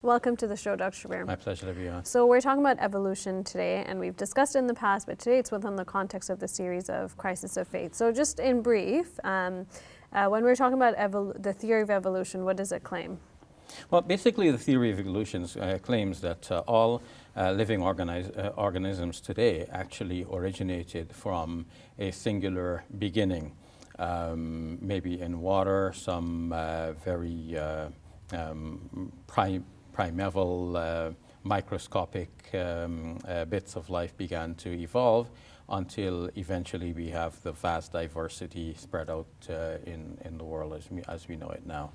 Welcome to the show, Dr. Shabir. My pleasure to be on. So we're talking about evolution today, and we've discussed it in the past, but today it's within the context of the series of Crisis of Faith. So just in brief, when we're talking about the theory of evolution, what does it claim? Well, basically the theory of evolution claims that all living organisms today actually originated from a singular beginning, maybe in water, some very primeval microscopic bits of life began to evolve until eventually we have the vast diversity spread out in the world as we know it now.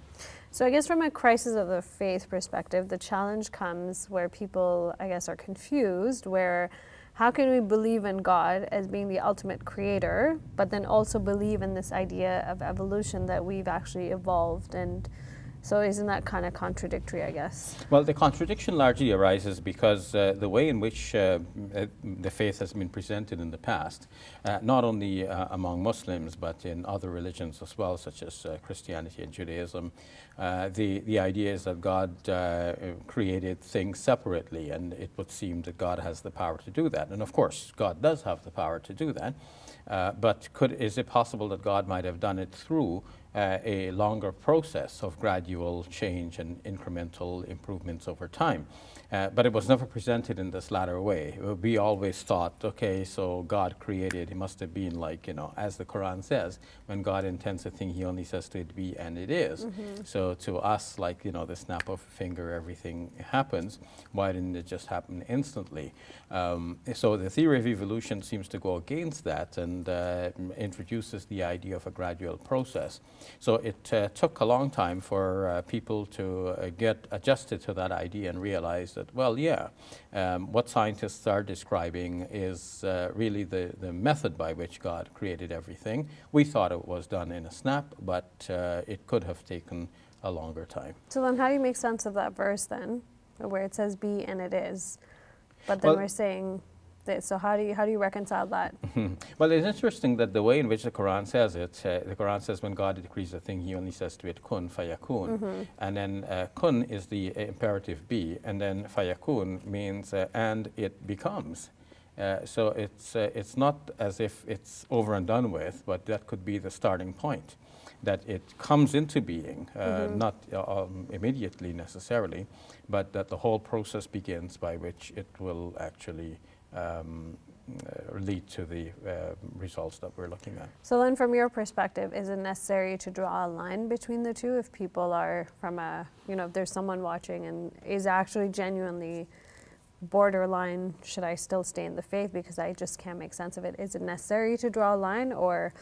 So I guess from a crisis of the faith perspective, the challenge comes where people, I guess, are confused, where how can we believe in God as being the ultimate creator, but then also believe in this idea of evolution that we've actually evolved? And so isn't that kind of contradictory, I guess? Well, the contradiction largely arises because the way in which the faith has been presented in the past, not only among Muslims but in other religions as well, such as Christianity and Judaism, the idea is that God created things separately, and it would seem that God has the power to do that. And of course, God does have the power to do that. But is it possible that God might have done it through a longer process of gradual change and incremental improvements over time? But it was never presented in this latter way. We always thought, okay, so God created, it must have been like, as the Quran says, when God intends a thing, he only says to it be, and it is. Mm-hmm. So to us, like, the snap of a finger, everything happens. Why didn't it just happen instantly? So the theory of evolution seems to go against that and introduces the idea of a gradual process. So it took a long time for people to get adjusted to that idea and realize that, well, yeah, what scientists are describing is really the method by which God created everything. We thought it was done in a snap, but it could have taken a longer time. So then how do you make sense of that verse then, where it says be and it is? But then we're saying that, so how do you reconcile that? Well, it's interesting that the way in which the Quran says it, the Quran says when God decrees a thing, he only says to it kun fayakun. Mm-hmm. And then kun is the imperative be, and then fayakun means and it becomes. So it's not as if it's over and done with, but that could be the starting point, that it comes into being, not immediately necessarily, but that the whole process begins by which it will actually lead to the results that we're looking at. So then from your perspective, is it necessary to draw a line between the two if people are from if there's someone watching and is actually genuinely borderline, should I still stay in the faith because I just can't make sense of it? Is it necessary to draw a line, or?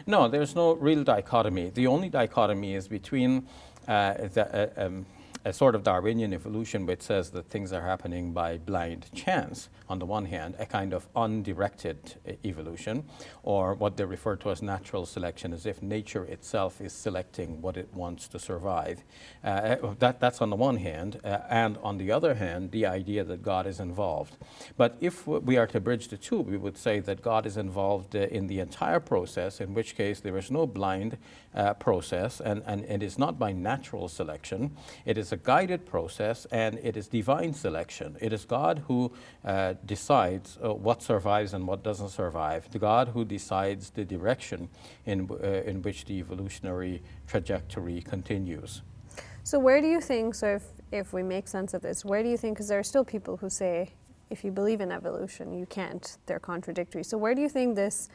No, there's no real dichotomy. The only dichotomy is between a sort of Darwinian evolution which says that things are happening by blind chance, on the one hand, a kind of undirected evolution, or what they refer to as natural selection, as if nature itself is selecting what it wants to survive. That's on the one hand, and on the other hand, the idea that God is involved. But if we are to bridge the two, we would say that God is involved in the entire process, in which case there is no blind process, and it is not by natural selection. It is a guided process, and it is divine selection. It is God who decides what survives and what doesn't survive. The God who decides the direction in which the evolutionary trajectory continues. So where do you think, so if we make sense of this, where do you think, because there are still people who say, if you believe in evolution, you can't, they're contradictory. So where do you think this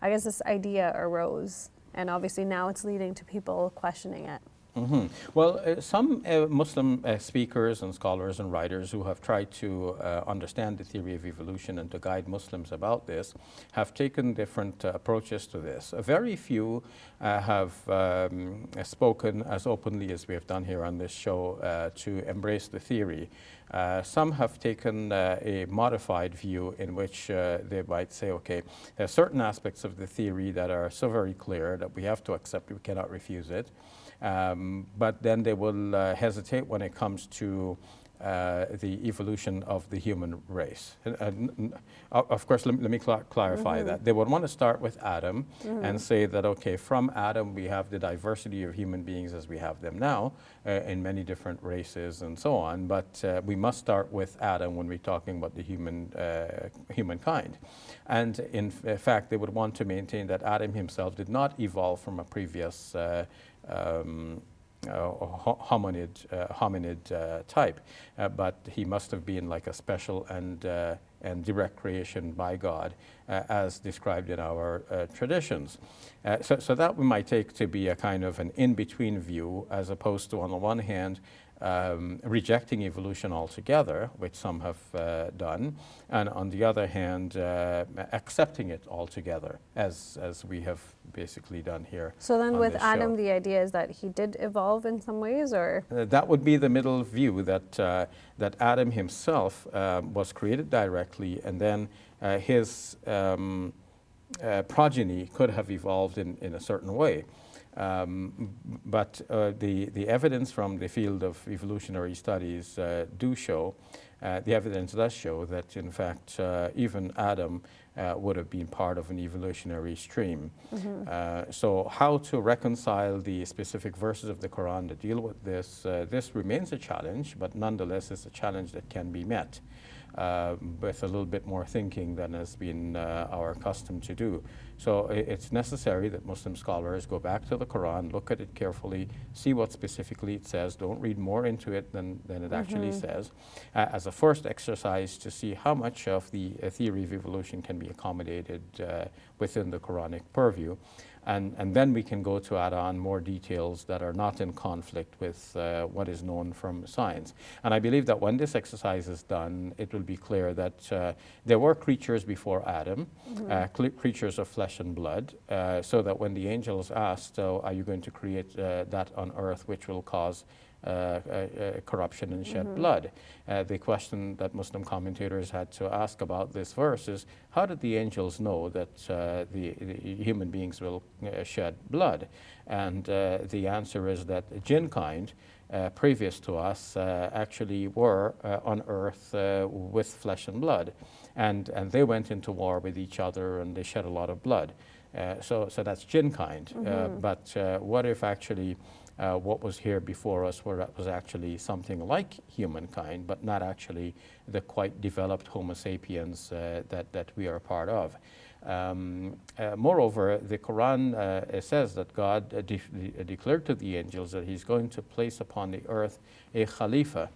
idea arose? And obviously now it's leading to people questioning it. Mm-hmm. Well, some Muslim speakers and scholars and writers who have tried to understand the theory of evolution and to guide Muslims about this have taken different approaches to this. Very few have spoken as openly as we have done here on this show to embrace the theory. Some have taken a modified view in which they might say, okay, there are certain aspects of the theory that are so very clear that we have to accept, we cannot refuse it. But then they will hesitate when it comes to the evolution of the human race. Of course, let me clarify that. They would want to start with Adam and say that, okay, from Adam we have the diversity of human beings as we have them now in many different races and so on, but we must start with Adam when we're talking about the humankind. And in fact, they would want to maintain that Adam himself did not evolve from a previous hominid type, but he must have been like a special and direct creation by God, as described in our traditions. So that we might take to be a kind of an in-between view, as opposed to, on the one hand, rejecting evolution altogether, which some have done, and on the other hand, accepting it altogether, as we have basically done here. So then with Adam, show. the idea is that he did evolve in some ways, or? That would be the middle view, that, that Adam himself was created directly, and then his progeny could have evolved in a certain way. But the evidence from the field of evolutionary studies do show, the evidence does show that in fact even Adam would have been part of an evolutionary stream. So how to reconcile the specific verses of the Quran that deal with this, this remains a challenge, but nonetheless it's a challenge that can be met with a little bit more thinking than has been our custom to do. So it's necessary that Muslim scholars go back to the Quran, look at it carefully, see what specifically it says, don't read more into it than it actually says, as a first exercise to see how much of the theory of evolution can be accommodated within the Quranic purview. And then we can go to add on more details that are not in conflict with what is known from science. And I believe that when this exercise is done, it will be clear that there were creatures before Adam, creatures of flesh and blood, so that when the angels asked, are you going to create that on earth which will cause corruption and shed blood? The question that Muslim commentators had to ask about this verse is, how did the angels know that the human beings will shed blood? And the answer is that jinn kind, previous to us, actually were on earth with flesh and blood. And they went into war with each other and they shed a lot of blood. So that's jinn kind. But what if actually what was here before us was actually something like humankind, but not actually the quite developed Homo sapiens that we are part of? Moreover, the Quran says that God declared to the angels that he's going to place upon the earth a Khalifa.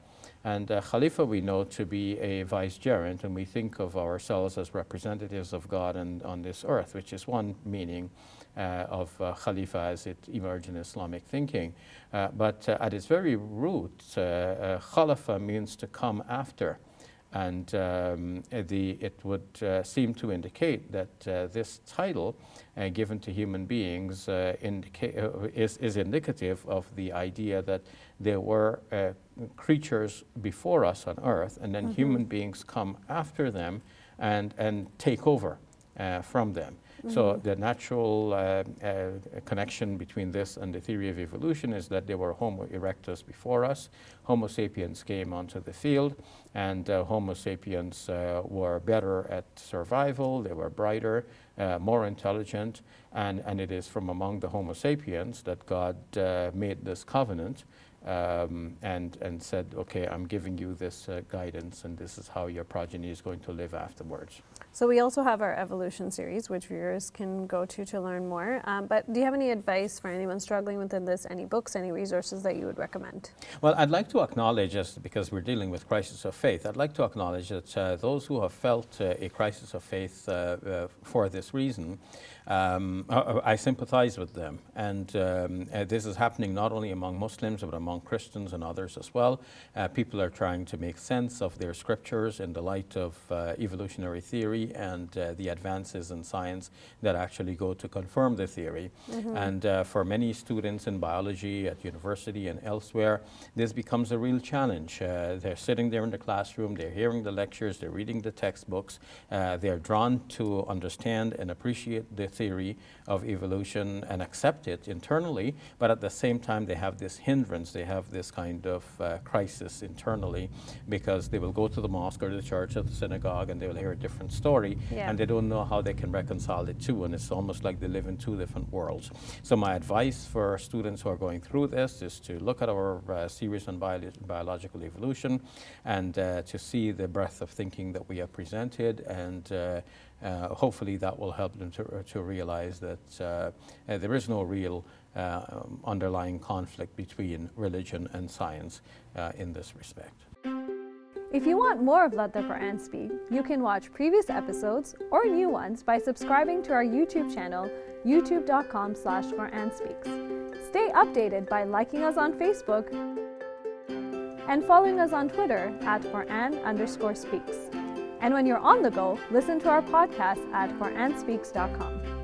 And Khalifa we know to be a vicegerent, and we think of ourselves as representatives of God on this earth, which is one meaning of Khalifa as it emerged in Islamic thinking. But at its very root, Khalifa means to come after. And it would seem to indicate that this title given to human beings is indicative of the idea that there were creatures before us on earth, and then human beings come after them and take over from them. So the natural connection between this and the theory of evolution is that there were Homo erectus before us. Homo sapiens came onto the field, and Homo sapiens were better at survival, they were brighter, more intelligent, and it is from among the Homo sapiens that God made this covenant and said, okay, I'm giving you this guidance, and this is how your progeny is going to live afterwards. So we also have our evolution series, which viewers can go to learn more. But do you have any advice for anyone struggling within this? Any books, any resources that you would recommend? Well, I'd like to acknowledge, just because we're dealing with crisis of faith, I'd like to acknowledge that those who have felt a crisis of faith for this reason, I sympathize with them. And this is happening not only among Muslims, but among Christians and others as well. People are trying to make sense of their scriptures in the light of evolutionary theory theory and the advances in science that actually go to confirm the theory. And for many students in biology at university and elsewhere, this becomes a real challenge. They're sitting there in the classroom, they're hearing the lectures, they're reading the textbooks, they're drawn to understand and appreciate the theory of evolution and accept it internally, but at the same time they have this hindrance, they have this kind of crisis internally, because they will go to the mosque or the church or the synagogue and they will hear a different story, and they don't know how they can reconcile the two, and it's almost like they live in two different worlds. So my advice for students who are going through this is to look at our series on biological evolution and to see the breadth of thinking that we have presented, and hopefully that will help them to realize that there is no real underlying conflict between religion and science in this respect. If you want more of Let the Quran Speak, you can watch previous episodes or new ones by subscribing to our YouTube channel, youtube.com/QuranSpeaks. Stay updated by liking us on Facebook and following us on Twitter @Quran_speaks. And when you're on the go, listen to our podcast at QuranSpeaks.com.